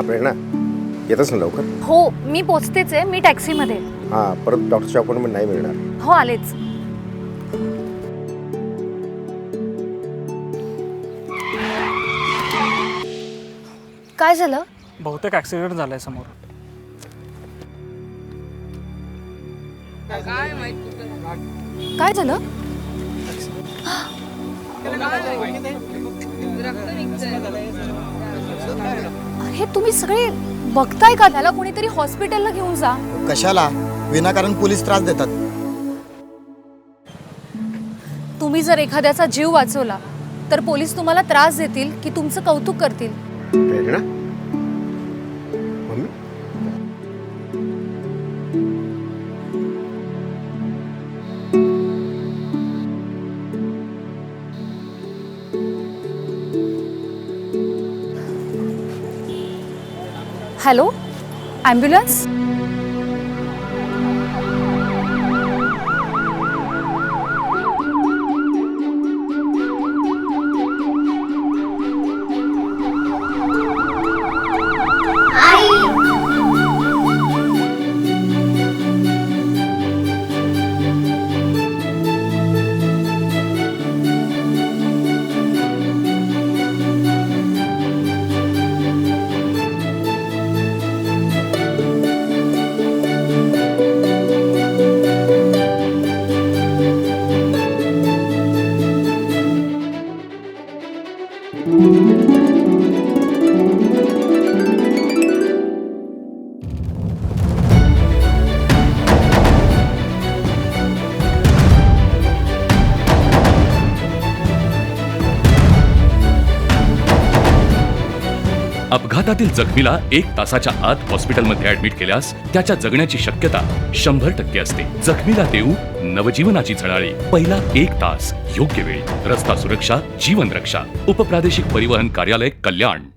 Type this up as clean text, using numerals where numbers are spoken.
प्रेरणा येतच ना लवकर. हो मी पोचतेच आहे, मी टॅक्सीमध्ये. हां, परत डॉक्टरची अपॉइंटमेंट नाही मिळणार. हो आलेच. काय झालं? बहुतेक ॲक्सिडेंट झालाय समोर. काय झालं? अरे तुम्ही सगळे बघताय का? त्याला कोणीतरी हॉस्पिटलला घेऊन जा. कशाला? विनाकारण पोलीस त्रास देतात. तुम्ही जर एखाद्याचा जीव वाचवला तर पोलीस तुम्हाला त्रास देतील की तुमचं कौतुक करतील? प्रेरणा मम्मी, हॅलो, ॲम्ब्युलन्स? अपघातातील जखमीला 1 तासाच्या आत हॉस्पिटलमध्ये ऍडमिट केल्यास त्याच्या जगण्याची शक्यता 100% असते. जखमीला देऊ नवजीवनाची झळाळी. पहिला 1 तास योग्य वेळी. रस्ता सुरक्षा जीवन रक्षा. उपप्रादेशिक परिवहन कार्यालय कल्याण.